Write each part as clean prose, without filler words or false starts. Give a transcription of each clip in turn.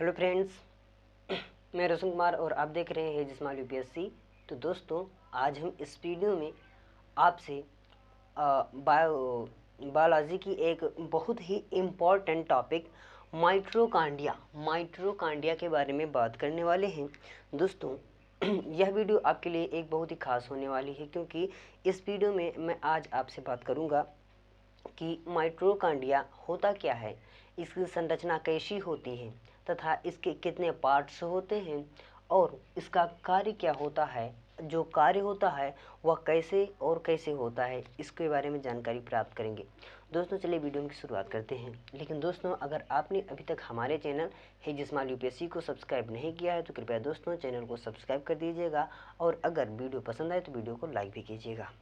Hello friends, मैं रोशन कुमार और आप देख रहे हैं जिस्माल यूपीएससी। तो दोस्तों, आज हम इस वीडियो में आपसे बायोलॉजी की एक बहुत ही इम्पॉर्टेंट टॉपिक माइटोकॉन्ड्रिया के बारे में बात करने वाले हैं। दोस्तों, यह वीडियो आपके लिए एक बहुत ही खास होने वाली है, क्योंकि इस वीडियो में मैं आज आपसे बात करूंगा कि माइटोकॉन्ड्रिया होता क्या है, इसकी संरचना कैसी होती है तथा इसके कितने पार्ट्स होते हैं और इसका कार्य क्या होता है, जो कार्य होता है वह कैसे होता है, इसके बारे में जानकारी प्राप्त करेंगे। दोस्तों, चलिए वीडियो की शुरुआत करते हैं। लेकिन दोस्तों, अगर आपने अभी तक हमारे चैनल है जिस्माल यूपीएससी को सब्सक्राइब नहीं किया है तो कृपया दोस्तों चैनल को सब्सक्राइब कर दीजिएगा, और अगर वीडियो पसंद आए तो वीडियो को लाइक भी कीजिएगा।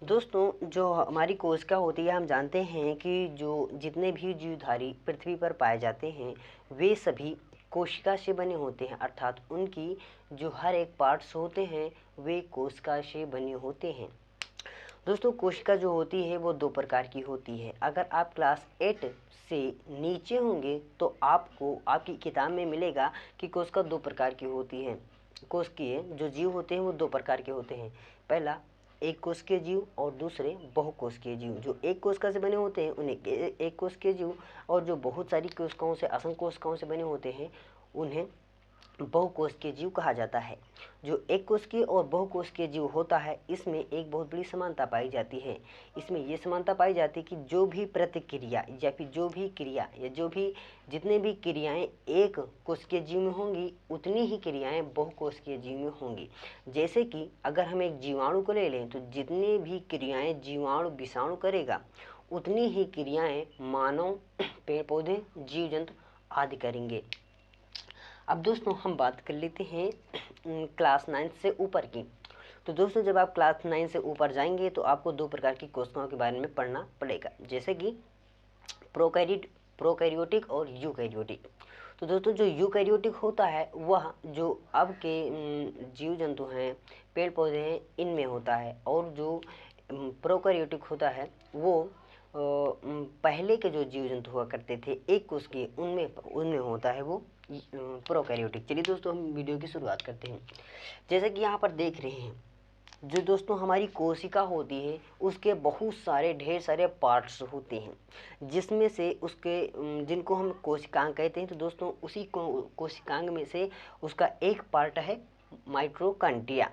दोस्तों, जो हमारी कोशिका होती है, हम जानते हैं कि जो जितने भी जीवधारी पृथ्वी पर पाए जाते हैं वे सभी कोशिका से बने होते हैं, अर्थात उनकी जो हर एक पार्ट्स होते हैं वे कोशिका से बने होते हैं। दोस्तों, कोशिका जो होती है वो दो प्रकार की होती है। अगर आप क्लास 8 से नीचे होंगे तो आपको आपकी किताब में मिलेगा कि कोशिका दो प्रकार की होती है। कोशिकीय जो जीव होते हैं वो दो प्रकार के होते हैं। पहला एक कोशिकीय जीव और दूसरे बहुकोशिकीय जीव। जो एक कोशिका से बने होते हैं उन्हें एक कोशिकीय जीव, और जो बहुत सारी कोशिकाओं से, असंख्य कोशिकाओं से बने होते हैं उन्हें बहुकोशिकीय जीव कहा जाता है। जो एक कोशिकीय और बहुकोशिकीय जीव होता है, इसमें एक बहुत बड़ी समानता पाई जाती है। इसमें ये समानता पाई जाती है कि जो भी प्रतिक्रिया या फिर जो भी क्रिया या जितने भी क्रियाएं एक कोशिकीय जीव में होंगी उतनी ही क्रियाएं बहुकोशिकीय जीव में होंगी। जैसे कि अगर हम एक जीवाणु को ले लें तो जितनी भी क्रियाएं जीवाणु विषाणु करेगा उतनी ही क्रियाएं मानव, पेड़ पौधे, जीव जंतु आदि करेंगे। अब दोस्तों, हम बात कर लेते हैं क्लास 9 से ऊपर की। तो दोस्तों, जब आप क्लास 9 से ऊपर जाएंगे तो आपको दो प्रकार की कोशिकाओं के बारे में पढ़ना पड़ेगा, जैसे कि प्रोकैरियोटिक और यूकैरियोटिक। तो दोस्तों, जो यूकैरियोटिक होता है वह जो अब के जीव जंतु हैं, पेड़ पौधे हैं, इनमें होता है, और जो प्रोकैरियोटिक होता है वो पहले के जो जीव जंतु हुआ करते थे एक कोशिकीय, उनमें होता है वो प्रोकैरियोटिक। चलिए दोस्तों, हम वीडियो की शुरुआत करते हैं। जैसे कि यहाँ पर देख रहे हैं, जो दोस्तों हमारी कोशिका होती है उसके बहुत सारे ढेर सारे पार्ट्स होते हैं, जिसमें से उसके जिनको हम कोशिकांग कहते हैं। तो दोस्तों, उसी कोशिकांग में से उसका एक पार्ट है माइटोकॉन्ड्रिया।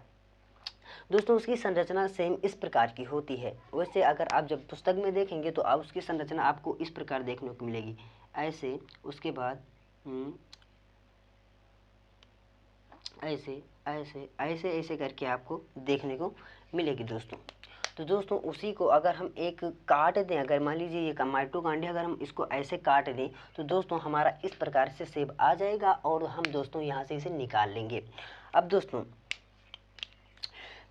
दोस्तों, उसकी संरचना सेम इस प्रकार की होती है। वैसे अगर आप जब पुस्तक में देखेंगे तो आप उसकी संरचना आपको इस प्रकार देखने को मिलेगी, ऐसे, उसके बाद ऐसे ऐसे ऐसे ऐसे करके आपको देखने को मिलेगी दोस्तों। तो दोस्तों, उसी को अगर हम एक काट दें, अगर मान लीजिए ये माइटोकॉन्ड्रिया अगर हम इसको ऐसे काट दें तो दोस्तों हमारा इस प्रकार से शेप आ जाएगा, और हम दोस्तों यहाँ से इसे निकाल लेंगे। अब दोस्तों,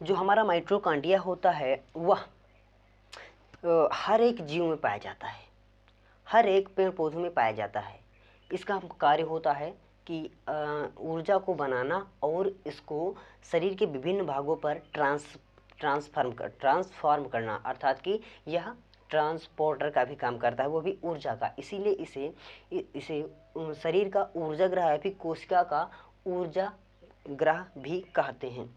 जो हमारा माइटोकॉन्ड्रिया होता है वह हर एक जीव में पाया जाता है, हर एक पेड़ पौधों में पाया जाता है। इसका कार्य होता है कि ऊर्जा को बनाना और इसको शरीर के विभिन्न भागों पर ट्रांसफॉर्म करना, अर्थात कि यह ट्रांसपोर्टर का भी काम करता है, वो भी ऊर्जा का। इसीलिए इसे शरीर का ऊर्जा ग्रह या फिर कोशिका का ऊर्जा ग्रह भी कहते हैं।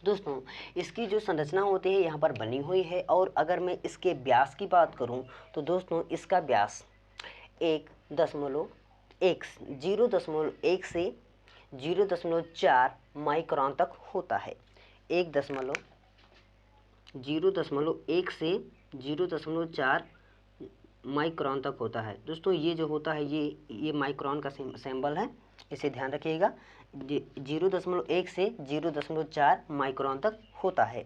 दोस्तों, इसकी जो संरचना होती है यहाँ पर बनी हुई है, और अगर मैं इसके व्यास की बात करूँ तो दोस्तों इसका व्यास 0.1 से 0.4 माइक्रोन तक होता है। 0.1 से 0.4 माइक्रोन तक होता है। दोस्तों, ये जो होता है ये माइक्रोन का सिंबल है, इसे ध्यान रखिएगा। 0.1 से 0.4 माइक्रोन तक होता है।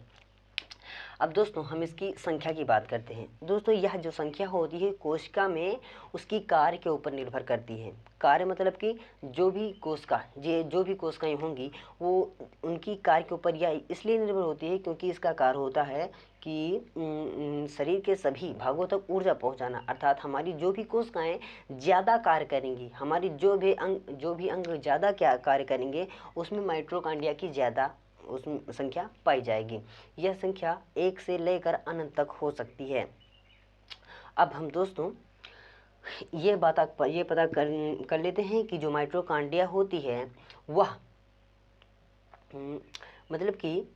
अब दोस्तों, हम इसकी संख्या की बात करते हैं। दोस्तों, यह जो संख्या होती है कोशिका में उसकी कार्य के ऊपर निर्भर करती है। कार्य मतलब कि जो भी कोशिकाएं होंगी वो उनकी कार्य के ऊपर यह इसलिए निर्भर होती है क्योंकि इसका कार्य होता है कि शरीर के सभी भागों तक ऊर्जा पहुंचाना, अर्थात हमारी जो भी कोशिकाएं ज़्यादा कार्य करेंगी, हमारी जो भी अंग ज़्यादा क्या कार्य करेंगे, उसमें माइटोकॉन्ड्रिया की ज़्यादा उसमें संख्या पाई जाएगी। यह संख्या 1 से लेकर अनंत तक हो सकती है। अब हम दोस्तों ये पता कर लेते हैं कि जो माइटोकॉन्ड्रिया होती है वह मतलब कि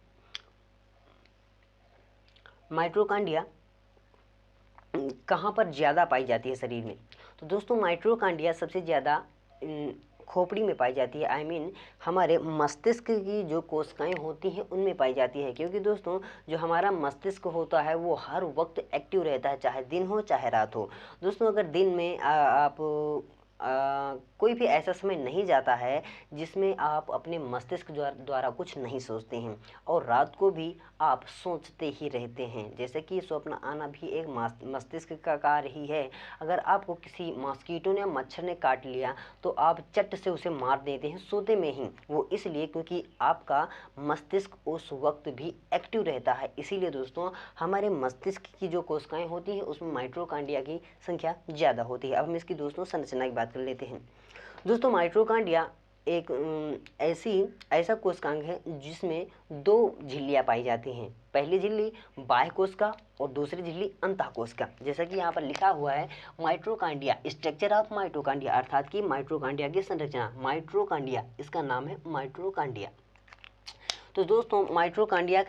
माइटोकॉन्ड्रिया कहाँ पर ज़्यादा पाई जाती है शरीर में। तो दोस्तों माइटोकॉन्ड्रिया सबसे ज़्यादा खोपड़ी में पाई जाती है, आई मीन हमारे मस्तिष्क की जो कोशिकाएं होती हैं उनमें पाई जाती है। क्योंकि दोस्तों जो हमारा मस्तिष्क होता है वो हर वक्त एक्टिव रहता है, चाहे दिन हो चाहे रात हो। दोस्तों अगर दिन में आप कोई भी ऐसा समय नहीं जाता है जिसमें आप अपने मस्तिष्क द्वारा कुछ नहीं सोचते हैं, और रात को भी आप सोचते ही रहते हैं। जैसे कि स्वप्न आना भी एक मस्तिष्क का कार्य ही है। अगर आपको किसी मॉस्किटो ने, मच्छर ने काट लिया तो आप चट से उसे मार देते हैं सोते में ही। वो इसलिए क्योंकि आपका मस्तिष्क उस वक्त भी एक्टिव रहता है। इसीलिए दोस्तों हमारे मस्तिष्क की जो कोशिकाएं होती हैं उसमें माइटोकॉन्ड्रिया की संख्या ज़्यादा होती है। अब हम इसकी दोस्तों संरचना की बात कर लेते हैं। दोस्तों माइटोकॉन्ड्रिया एक ऐसा कोशिकांग है जिसमें दो झिल्लियां पाई जाती हैं। पहली झिल्ली बाह्य कोशिका और दूसरी झिल्ली अंतः कोशिका। जैसा कि यहाँ पर लिखा हुआ है माइटोकॉन्ड्रिया, स्ट्रक्चर ऑफ माइटोकॉन्ड्रिया, अर्थात कि माइटोकॉन्ड्रिया की संरचना। माइटोकॉन्ड्रिया इसका नाम है माइटोकॉन्ड्रिया। तो दोस्तों माइटोकॉन्ड्रिया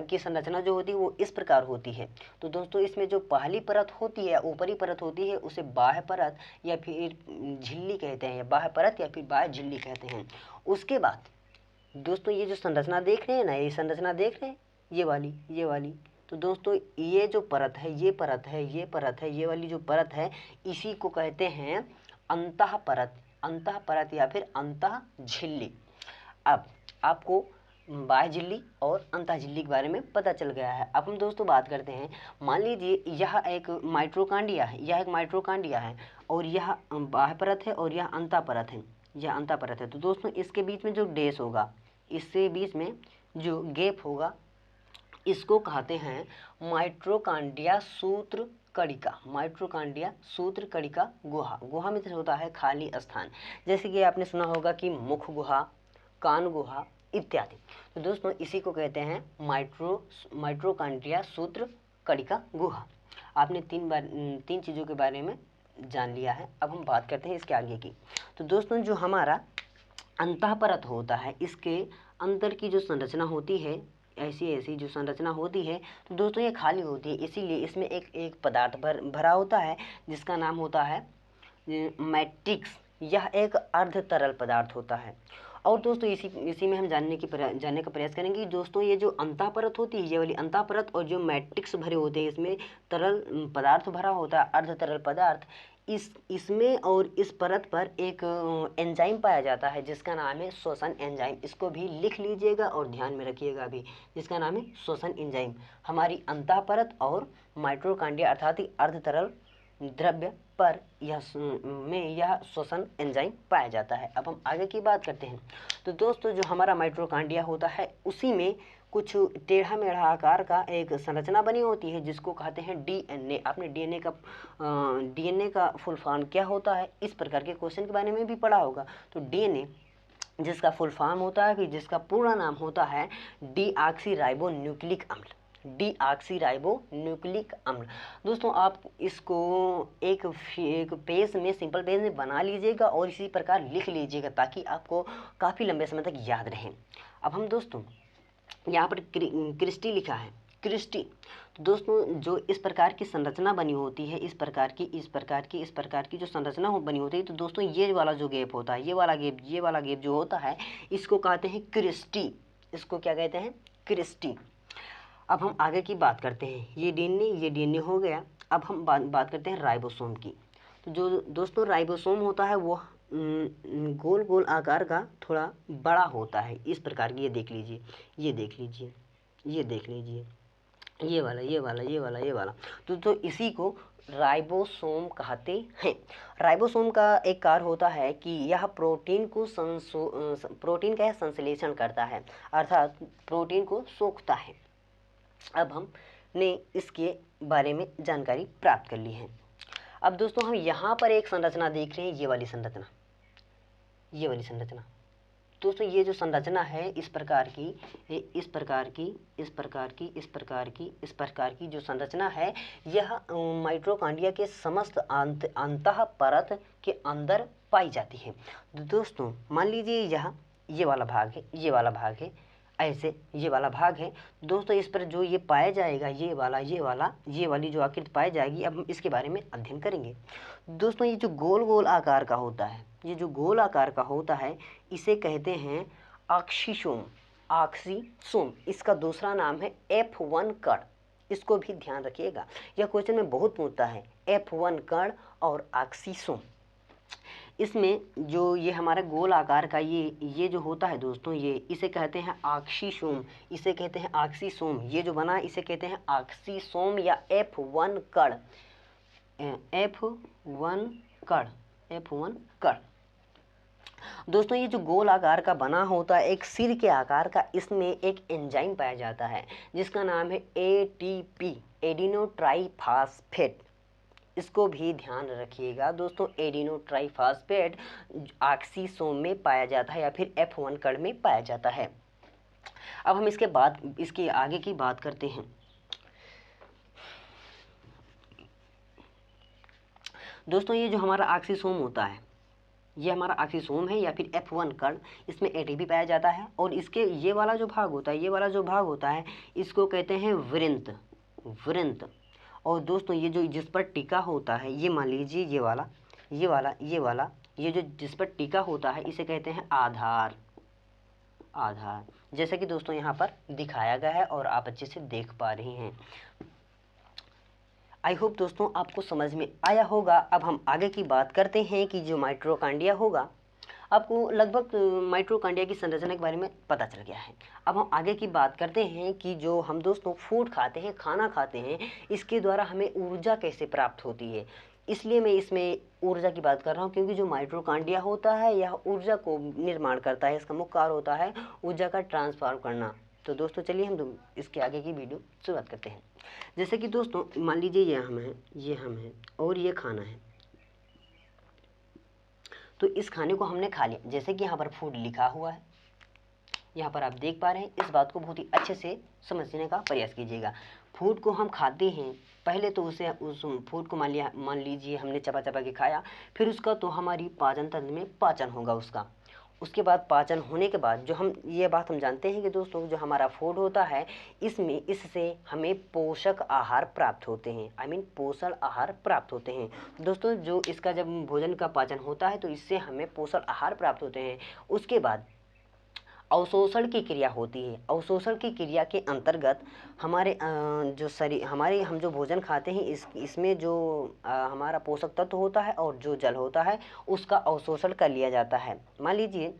की संरचना जो होती है वो इस प्रकार होती है। तो दोस्तों इसमें जो पहली परत होती है, ऊपरी परत होती है, उसे बाह्य परत या फिर झिल्ली कहते हैं, या बाह्य परत या फिर बाह्य झिल्ली कहते हैं। उसके बाद दोस्तों ये जो संरचना देख रहे हैं ना, ये संरचना देख रहे हैं, ये वाली। तो दोस्तों ये जो परत है, ये परत है, ये परत है, ये वाली जो परत है, इसी को कहते हैं अंतः परत या फिर अंतः झिल्ली। अब आपको बाह्य झिल्ली और अंतः झिल्ली के बारे में पता चल गया है। अब हम दोस्तों बात करते हैं, मान लीजिए यह एक माइटोकॉन्ड्रिया है, और यह बाह्य परत है और यह अंतः परत है, तो दोस्तों इसके बीच में जो डैश होगा, इसके बीच में जो गैप होगा, इसको कहते हैं माइटोकॉन्ड्रिया सूत्र कणिका गुहा में होता है खाली स्थान। जैसे कि आपने सुना होगा कि मुख गुहा, कान गुहा इत्यादि। तो दोस्तों इसी को कहते हैं माइटोकॉन्ड्रिया सूत्र कणिका गुहा। आपने तीन चीज़ों के बारे में जान लिया है। अब हम बात करते हैं इसके आगे की। तो दोस्तों जो हमारा अंतः परत होता है, इसके अंदर की जो संरचना होती है, ऐसी जो संरचना होती है, तो दोस्तों ये खाली होती है। इसीलिए इसमें एक पदार्थ भरा होता है जिसका नाम होता है मैट्रिक्स। यह एक अर्ध तरल पदार्थ होता है। और दोस्तों इसी में हम जानने का प्रयास करेंगे। दोस्तों ये जो अंतः परत होती है, ये वाली अंतः परत, और जो मैट्रिक्स भरे होते हैं, इसमें तरल पदार्थ भरा होता है, अर्ध तरल पदार्थ। इसमें और इस परत पर एक एंजाइम पाया जाता है जिसका नाम है श्वसन एंजाइम। इसको भी लिख लीजिएगा और ध्यान में रखिएगा अभी, जिसका नाम है श्वसन एंजाइम। हमारी अंतः परत और माइटोकॉन्ड्रिया अर्थात अर्ध तरल द्रव्य पर यह श्वसन एंजाइम पाया जाता है। अब हम आगे की बात करते हैं। तो दोस्तों जो हमारा माइटोकॉन्ड्रिया होता है उसी में कुछ टेढ़ा मेढ़ा आकार का एक संरचना बनी होती है जिसको कहते हैं डीएनए। आपने डीएनए का फुल फॉर्म क्या होता है, इस प्रकार के क्वेश्चन के बारे में भी पढ़ा होगा। तो डीएनए जिसका फुल फॉर्म होता है, कि जिसका पूरा नाम होता है डीऑक्सीराइबोन्यूक्लिक अम्ल। दोस्तों आप इसको एक पेज में, सिंपल पेज में बना लीजिएगा और इसी प्रकार लिख लीजिएगा ताकि आपको काफ़ी लंबे समय तक याद रहे। अब हम दोस्तों यहाँ पर क्रिस्टी लिखा है, क्रिस्टी। तो दोस्तों जो इस प्रकार की संरचना बनी होती है, इस प्रकार की जो संरचना बनी होती है, तो दोस्तों ये वाला जो गैप होता है, ये वाला गैप जो होता है, इसको कहते हैं क्रिस्टी। इसको क्या कहते हैं? क्रिस्टी। अब हम आगे की बात करते हैं। ये डीएनए हो गया। अब हम बात करते हैं राइबोसोम की। तो जो दोस्तों राइबोसोम होता है वो गोल गोल आकार का थोड़ा बड़ा होता है, इस प्रकार की। ये देख लीजिए, ये वाला। तो इसी को राइबोसोम कहते हैं। राइबोसोम का एक कार्य होता है कि यह प्रोटीन का संश्लेषण करता है, अर्थात प्रोटीन को सोखता है। अब हमने इसके बारे में जानकारी प्राप्त कर ली है। अब दोस्तों हम यहाँ पर एक संरचना देख रहे हैं, ये वाली संरचना। दोस्तों ये जो संरचना है इस प्रकार की, इस प्रकार की, इस प्रकार की, इस प्रकार की, इस प्रकार की जो संरचना है, यह माइटोकॉन्ड्रिया के समस्त अंतः परत के अंदर पाई जाती है। दोस्तों मान लीजिए यह ये वाला भाग है, ये वाला भाग है, ऐसे ये वाला भाग है। दोस्तों इस पर जो ये पाया जाएगा, ये वाली जो आकृति पाई जाएगी, अब हम इसके बारे में अध्ययन करेंगे। दोस्तों ये जो गोल गोल आकार का होता है, ये जो गोल आकार का होता है, इसे कहते हैं ऑक्सीसोम। ऑक्सीसोम इसका दूसरा नाम है F1 कण। इसको भी ध्यान रखिएगा, यह क्वेश्चन में बहुत पूछता है, F1 कण और ऑक्सीसोम। इसमें जो ये हमारा गोल आकार का ये जो होता है दोस्तों, ये इसे कहते हैं ऑक्सीसोम, इसे कहते हैं ऑक्सीसोम। ये जो बना इसे कहते हैं ऑक्सीसोम या F1 कण, F1 कण, F1 कण। दोस्तों ये जो गोल आकार का बना होता है, एक सिर के आकार का, इसमें एक एंजाइम पाया जाता है जिसका नाम है ATP, एडिनो ट्राईफॉस्फेट। इसको भी ध्यान रखिएगा दोस्तों, एडिनो ट्राईफॉस्फेट ऑक्सीसोम में पाया जाता है या फिर F1 कण में पाया जाता है। अब हम इसके आगे की बात करते हैं। दोस्तों ये जो हमारा ऑक्सीसोम होता है, ये हमारा ऑक्सीसोम है या फिर F1 कण, इसमें ATP पाया जाता है और इसके ये वाला जो भाग होता है, ये वाला जो भाग होता है, इसको कहते हैं वृंत। और दोस्तों ये जो जिस पर टिका होता है, ये मान लीजिए ये जो जिस पर टिका होता है, इसे कहते हैं आधार। जैसे कि दोस्तों यहाँ पर दिखाया गया है और आप अच्छे से देख पा रहे हैं। आई होप दोस्तों आपको समझ में आया होगा। अब हम आगे की बात करते हैं कि जो माइटोकॉन्ड्रिया होगा, आपको लगभग माइटोकॉन्ड्रिया की संरचना के बारे में पता चल गया है। अब हम आगे की बात करते हैं कि जो हम दोस्तों फूड खाते हैं, खाना खाते हैं, इसके द्वारा हमें ऊर्जा कैसे प्राप्त होती है। इसलिए मैं इसमें ऊर्जा की बात कर रहा हूँ, क्योंकि जो माइटोकॉन्ड्रिया होता है यह ऊर्जा को निर्माण करता है। इसका मुख्य कार्य होता है ऊर्जा का ट्रांसफर करना। तो दोस्तों चलिए हम इसके आगे की वीडियो शुरुआत करते हैं। जैसे कि दोस्तों मान लीजिए ये हम है और ये खाना है, तो इस खाने को हमने खा लिया। जैसे कि यहाँ पर फूड लिखा हुआ है, यहाँ पर आप देख पा रहे हैं। इस बात को बहुत ही अच्छे से समझने का प्रयास कीजिएगा। फूड को हम खाते हैं, पहले तो उस फूड को मान लीजिए हमने चबा चबा के खाया, फिर उसका तो हमारी पाचन तंत्र में पाचन होगा उसके बाद पाचन होने के बाद जो हम ये बात हम जानते हैं कि दोस्तों जो हमारा फूड होता है, इससे हमें पोषक आहार प्राप्त होते हैं, पोषण आहार प्राप्त होते हैं। दोस्तों जो इसका जब भोजन का पाचन होता है तो इससे हमें पोषण आहार प्राप्त होते हैं। उसके बाद अवशोषण की क्रिया होती है। अवशोषण की क्रिया के अंतर्गत हमारे हम जो भोजन खाते हैं, इसमें जो हमारा पोषक तत्व होता है और जो जल होता है, उसका अवशोषण कर लिया जाता है। मान लीजिए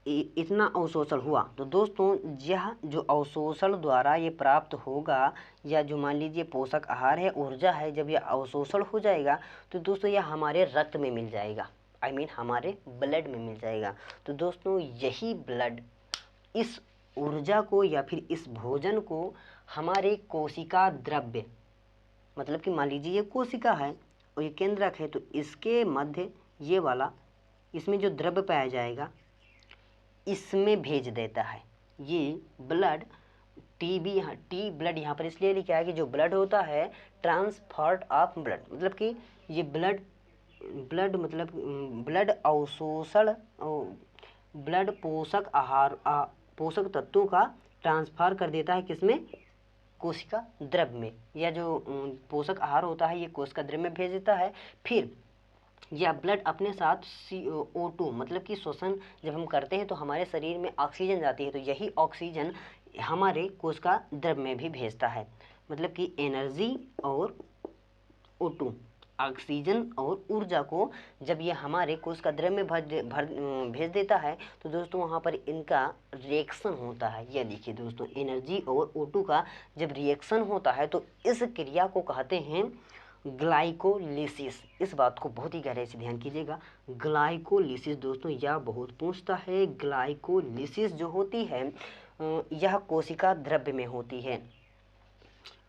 इतना अवशोषण हुआ, तो दोस्तों यह जो अवशोषण द्वारा ये प्राप्त होगा, या जो मान लीजिए पोषक आहार है, ऊर्जा है, जब यह अवशोषण हो जाएगा तो दोस्तों यह हमारे रक्त में मिल जाएगा, हमारे ब्लड में मिल जाएगा। तो दोस्तों यही ब्लड इस ऊर्जा को या फिर इस भोजन को हमारे कोशिका द्रव्य, मतलब कि मान लीजिए ये कोशिका है और ये केंद्रक है, तो इसके मध्य ये वाला, इसमें जो द्रव्य पाया जाएगा इसमें भेज देता है। ये ब्लड टी ब्लड यहाँ पर इसलिए लिखा है कि जो ब्लड होता है ट्रांसपोर्ट ऑफ ब्लड, मतलब कि ये ब्लड मतलब ब्लड अवशोषण, ब्लड पोषक आहार पोषक तत्वों का ट्रांसफर कर देता है किसमें, कोशिका द्रव्य में। या जो पोषक आहार होता है ये कोशिका द्रव्य में भेज देता है। फिर यह ब्लड अपने साथ CO2 मतलब कि श्वसन जब हम करते हैं तो हमारे शरीर में ऑक्सीजन जाती है, तो यही ऑक्सीजन हमारे कोशिका द्रव्य में भी भेजता है। मतलब कि एनर्जी और O2, ऑक्सीजन और ऊर्जा को जब ये हमारे कोशिका द्रव्य में भेज देता है, तो दोस्तों वहाँ पर इनका रिएक्शन होता है। यह देखिए दोस्तों, एनर्जी और O2 का जब रिएक्शन होता है तो इस क्रिया को कहते हैं ग्लाइकोलिसिस। इस बात को बहुत ही गहराई से ध्यान कीजिएगा। ग्लाइकोलिसिस दोस्तों यह बहुत पूछता है। ग्लाइकोलिसिस जो होती है यह कोशिका द्रव्य में होती है।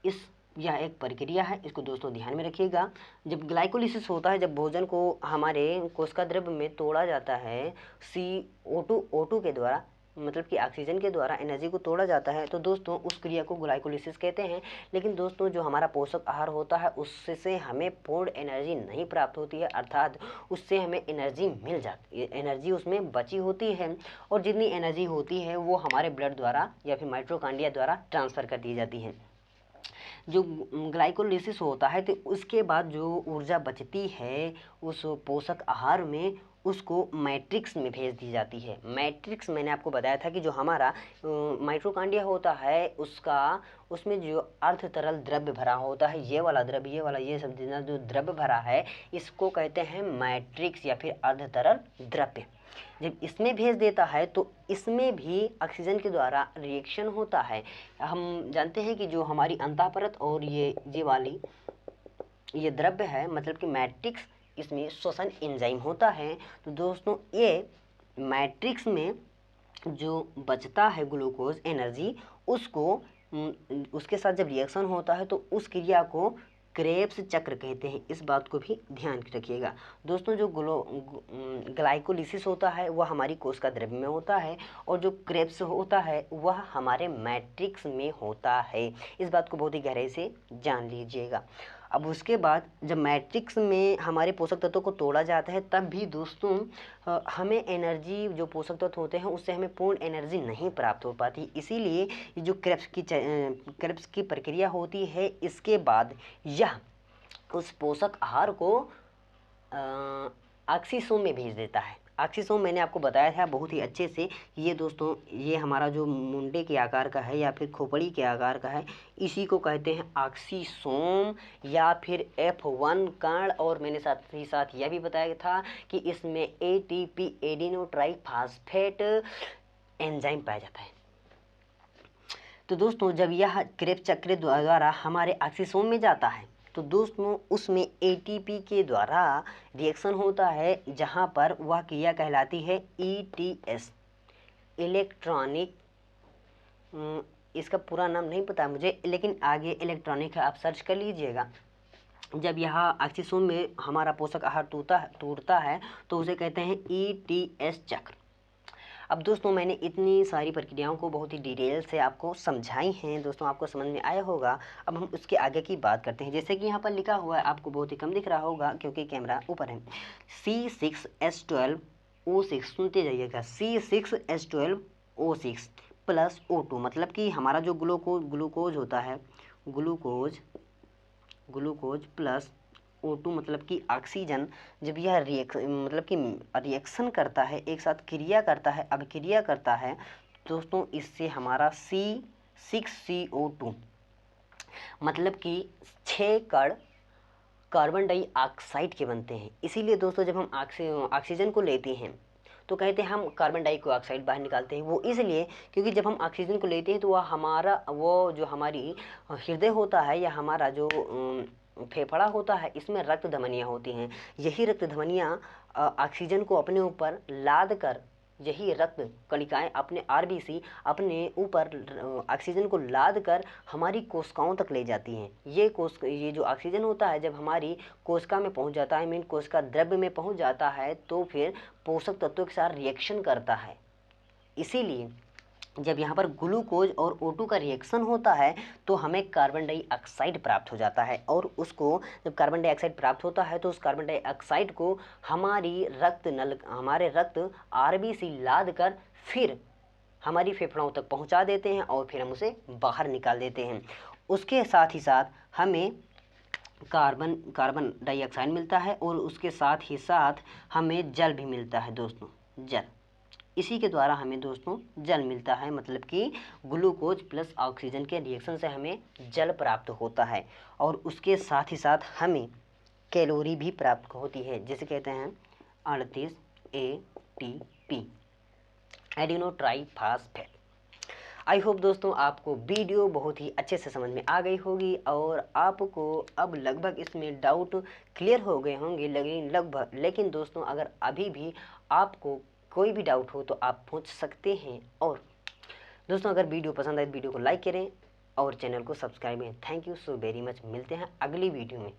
इस यह एक प्रक्रिया है, इसको दोस्तों ध्यान में रखिएगा। जब ग्लाइकोलिसिस होता है, जब भोजन को हमारे कोशिका द्रव्य में तोड़ा जाता है CO2 के द्वारा, मतलब कि ऑक्सीजन के द्वारा एनर्जी को तोड़ा जाता है, तो दोस्तों उस क्रिया को ग्लाइकोलिसिस कहते हैं। लेकिन दोस्तों जो हमारा पोषक आहार होता है उससे हमें पूर्ण एनर्जी नहीं प्राप्त होती है, अर्थात उससे हमें एनर्जी मिल जाती है, एनर्जी उसमें बची होती है, और जितनी एनर्जी होती है वो हमारे ब्लड द्वारा या फिर माइटोकॉन्ड्रिया द्वारा ट्रांसफ़र कर दी जाती है। जो ग्लाइकोलिसिस होता है तो उसके बाद जो ऊर्जा बचती है उस पोषक आहार में, उसको मैट्रिक्स में भेज दी जाती है। मैट्रिक्स मैंने आपको बताया था कि जो हमारा माइटोकॉन्ड्रिया होता है उसमें जो अर्ध तरल द्रव्य भरा होता है, ये वाला द्रव्य, ये सब जितना जो द्रव्य भरा है, इसको कहते हैं मैट्रिक्स या फिर अर्ध तरल द्रव्य। जब इसमें भेज देता है तो इसमें भी ऑक्सीजन के द्वारा रिएक्शन होता है। हम जानते हैं कि जो हमारी अंतःपरत और ये द्रव्य है, मतलब कि मैट्रिक्स, इसमें श्वसन एंजाइम होता है। तो दोस्तों ये मैट्रिक्स में जो बचता है ग्लूकोज एनर्जी, उसको उसके साथ जब रिएक्शन होता है तो उस क्रिया को क्रेब्स चक्र कहते हैं। इस बात को भी ध्यान रखिएगा दोस्तों। जो ग्लाइकोलिसिस होता है वह हमारी कोशिका द्रव्य में होता है, और जो क्रेब्स होता है वह हमारे मैट्रिक्स में होता है। इस बात को बहुत ही गहराई से जान लीजिएगा। अब उसके बाद जब मैट्रिक्स में हमारे पोषक तत्वों को तोड़ा जाता है, तब भी दोस्तों हमें एनर्जी, जो पोषक तत्व होते हैं उससे हमें पूर्ण एनर्जी नहीं प्राप्त हो पाती। इसीलिए जो क्रेब्स की प्रक्रिया होती है, इसके बाद यह उस पोषक आहार को ऑक्सीसोम में भेज देता है। ऑक्सीसोम मैंने आपको बताया था बहुत ही अच्छे से। ये दोस्तों ये हमारा जो मुंडे के आकार का है या फिर खोपड़ी के आकार का है, इसी को कहते हैं ऑक्सीसोम या फिर F1 कण। और मैंने साथ ही साथ यह भी बताया था कि इसमें ATP एडिनो ट्राइफॉस्फेट एंजाइम पाया जाता है। तो दोस्तों जब यह क्रेब्स चक्र द्वारा हमारे ऑक्सीसोम में जाता है, तो दोस्तों उसमें ATP के द्वारा रिएक्शन होता है, जहाँ पर वह क्रिया कहलाती है ETS, इलेक्ट्रॉनिक, इसका पूरा नाम नहीं पता मुझे, लेकिन आगे इलेक्ट्रॉनिक है, आप सर्च कर लीजिएगा। जब यह ऑक्सीसोम में हमारा पोषक आहार टूटता है तो उसे कहते हैं ETS चक्र। अब दोस्तों मैंने इतनी सारी प्रक्रियाओं को बहुत ही डिटेल से आपको समझाई हैं दोस्तों, आपको समझ में आया होगा। अब हम उसके आगे की बात करते हैं। जैसे कि यहाँ पर लिखा हुआ है, आपको बहुत ही कम दिख रहा होगा क्योंकि कैमरा ऊपर है। C6H12O6, सुनते जाइएगा, C6H12O6 प्लस O2, मतलब कि हमारा जो ग्लूकोज होता है, ग्लूकोज प्लस O2 मतलब कि ऑक्सीजन, जब यह मतलब कि रिएक्शन करता है, एक साथ क्रिया करता है, अभिक्रिया करता है दोस्तों, इससे हमारा C6CO2 मतलब कि 6 कण कार्बन डाइऑक्साइड के बनते हैं। इसीलिए दोस्तों जब हम ऑक्सीजन को लेते हैं तो कहते हैं हम कार्बन डाइऑक्साइड बाहर निकालते हैं। वो इसलिए क्योंकि जब हम ऑक्सीजन को लेते हैं तो वो जो हमारी हृदय होता है या हमारा जो फेफड़ा होता है, इसमें रक्त धमनियाँ होती हैं। यही रक्त धमनियाँ ऑक्सीजन को अपने ऊपर लाद कर, यही रक्त कणिकाएं अपने RBC अपने ऊपर ऑक्सीजन को लाद कर हमारी कोशिकाओं तक ले जाती हैं। ये जो ऑक्सीजन होता है जब हमारी कोशिका में पहुंच जाता है, मीन कोशिका द्रव्य में पहुंच जाता है, तो फिर पोषक तत्वों के साथ रिएक्शन करता है। इसीलिए जब यहाँ पर ग्लूकोज और O2 का रिएक्शन होता है तो हमें कार्बन डाइऑक्साइड प्राप्त हो जाता है, और उसको जब कार्बन डाइऑक्साइड प्राप्त होता है तो उस कार्बन डाइऑक्साइड को हमारे रक्त RBC लाद कर फिर हमारी फेफड़ों तक पहुँचा देते हैं, और फिर हम उसे बाहर निकाल देते हैं। उसके साथ ही साथ हमें कार्बन डाइऑक्साइड मिलता है, और उसके साथ ही साथ हमें जल भी मिलता है दोस्तों, जल। इसी के द्वारा हमें दोस्तों जल मिलता है, मतलब कि ग्लूकोज प्लस ऑक्सीजन के रिएक्शन से हमें जल प्राप्त होता है, और उसके साथ ही साथ हमें कैलोरी भी प्राप्त होती है, जिसे कहते हैं 38 ATP, adeno triphosphate. I hope दोस्तों आपको वीडियो बहुत ही अच्छे से समझ में आ गई होगी, और आपको अब लगभग इसमें डाउट क्लियर हो गए होंगे लेकिन दोस्तों अगर अभी भी आपको कोई भी डाउट हो तो आप पूछ सकते हैं। और दोस्तों अगर वीडियो पसंद आए तो वीडियो को लाइक करें, और चैनल को सब्सक्राइब करें। Thank you so very much. मिलते हैं अगली वीडियो में।